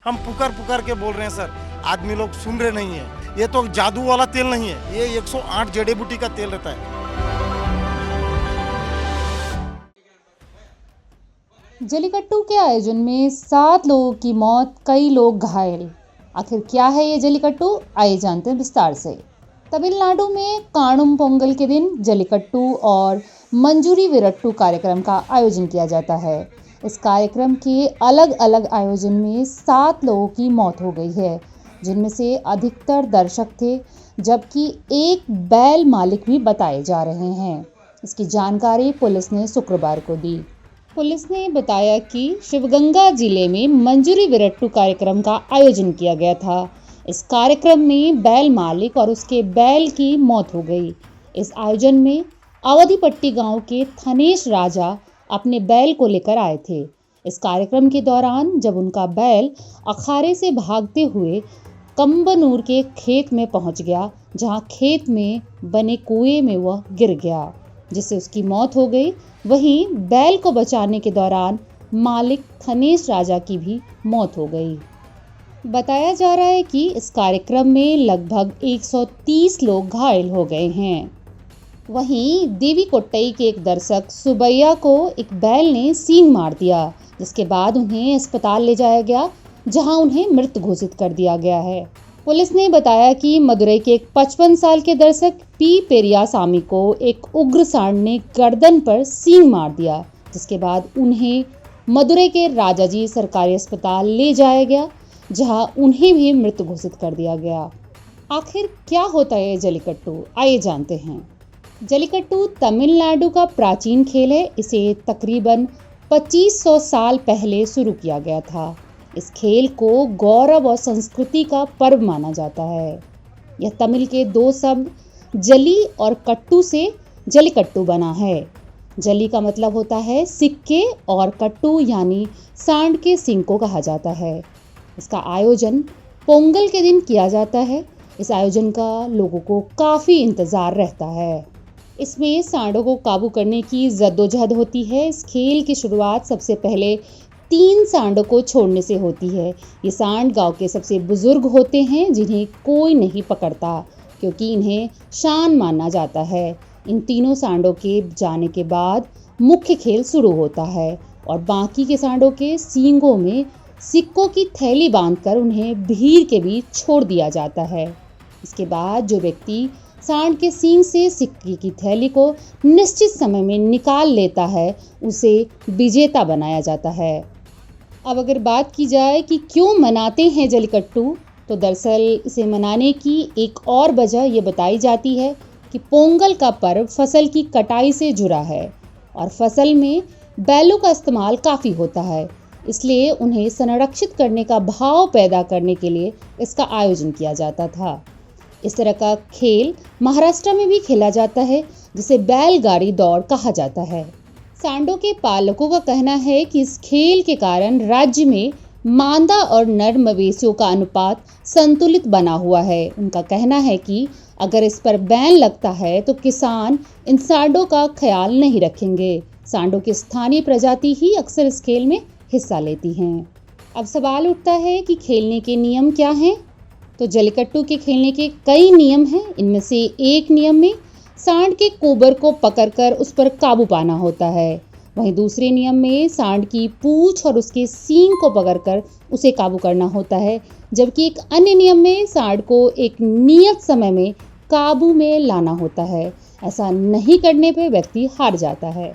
हम पुकार पुकार के बोल रहे हैं सर, आदमी लोग सुन रहे नहीं है। ये तो जादू वाला तेल नहीं है, ये 108 जड़ी बूटी का तेल रहता है। जल्लीकट्टू के आयोजन में 7 लोगों की मौत, कई लोग घायल। आखिर क्या है ये जल्लीकट्टू, आइए जानते हैं विस्तार से। तमिलनाडु में काणुम पोंगल के दिन जल्लीकट्टू और मंजूरी विरट्टू कार्यक्रम का आयोजन किया जाता है। इस कार्यक्रम के अलग अलग आयोजन में 7 लोगों की मौत हो गई है, जिनमें से अधिकतर दर्शक थे, जबकि एक बैल मालिक भी बताए जा रहे हैं। इसकी जानकारी पुलिस ने शुक्रवार को दी। पुलिस ने बताया कि शिवगंगा जिले में मंजूरी विरट्टू कार्यक्रम का आयोजन किया गया था। इस कार्यक्रम में बैल मालिक और उसके बैल की मौत हो गई। इस आयोजन में अवधिपट्टी गांव के थनेश राजा अपने बैल को लेकर आए थे। इस कार्यक्रम के दौरान जब उनका बैल अखाड़े से भागते हुए कंबनूर के खेत में पहुंच गया, जहां खेत में बने कुएं में वह गिर गया, जिससे उसकी मौत हो गई। वहीं बैल को बचाने के दौरान मालिक थनेश राजा की भी मौत हो गई। बताया जा रहा है कि इस कार्यक्रम में लगभग 130 लोग घायल हो गए हैं। वहीं देवी कोट्टई के एक दर्शक सुबैया को एक बैल ने सींग मार दिया, जिसके बाद उन्हें अस्पताल ले जाया गया, जहां उन्हें मृत घोषित कर दिया गया है। पुलिस ने बताया कि मदुरई के एक 55 साल के दर्शक पी पेरियासामी को एक उग्र सांड ने गर्दन पर सींग मार दिया, जिसके बाद उन्हें मदुरई के राजाजी सरकारी अस्पताल ले जाया गया, जहां उन्हें भी मृत घोषित कर दिया गया। आखिर क्या होता है जल्लीकट्टू, आइए जानते हैं। जल्लीकट्टू तमिलनाडु का प्राचीन खेल है। इसे तकरीबन 2500 साल पहले शुरू किया गया था। इस खेल को गौरव और संस्कृति का पर्व माना जाता है। यह तमिल के 2 शब्द जली और कट्टू से जल्लीकट्टू बना है। जली का मतलब होता है सिक्के और कट्टू यानी सांड के सींग को कहा जाता है। इसका आयोजन पोंगल के दिन किया जाता है। इस आयोजन का लोगों को काफ़ी इंतज़ार रहता है। इसमें सांडों को काबू करने की जद्दोजहद होती है। इस खेल की शुरुआत सबसे पहले 3 सांडों को छोड़ने से होती है। ये सांड गांव के सबसे बुजुर्ग होते हैं, जिन्हें कोई नहीं पकड़ता, क्योंकि इन्हें शान माना जाता है। इन तीनों सांडों के जाने के बाद मुख्य खेल शुरू होता है और बाकी के सांडों के सींगों में सिक्कों की थैली बांधकर उन्हें भीड़ के बीच छोड़ दिया जाता है। इसके बाद जो व्यक्ति सांड के सींग से सिक्के की थैली को निश्चित समय में निकाल लेता है, उसे विजेता बनाया जाता है। अब अगर बात की जाए कि क्यों मनाते हैं जल्लीकट्टू, तो दरअसल इसे मनाने की एक और वजह ये बताई जाती है कि पोंगल का पर्व फसल की कटाई से जुड़ा है और फसल में बैलों का इस्तेमाल काफ़ी होता है, इसलिए उन्हें संरक्षित करने का भाव पैदा करने के लिए इसका आयोजन किया जाता था। इस तरह का खेल महाराष्ट्र में भी खेला जाता है, जिसे बैलगाड़ी दौड़ कहा जाता है। सांडों के पालकों का कहना है कि इस खेल के कारण राज्य में मादा और नर मवेशियों का अनुपात संतुलित बना हुआ है। उनका कहना है कि अगर इस पर बैन लगता है तो किसान इन सांडों का ख्याल नहीं रखेंगे। सांडों की स्थानीय प्रजाति ही अक्सर इस खेल में हिस्सा लेती हैं। अब सवाल उठता है कि खेलने के नियम क्या हैं? तो जल्लीकट्टू के खेलने के कई नियम हैं। इनमें से एक नियम में सांड के कोबर को पकड़कर उस पर काबू पाना होता है। वहीं दूसरे नियम में सांड की पूंछ और उसके सींग को पकड़कर उसे काबू करना होता है, जबकि एक अन्य नियम में सांड को एक नियत समय में काबू में लाना होता है। ऐसा नहीं करने पर व्यक्ति हार जाता है।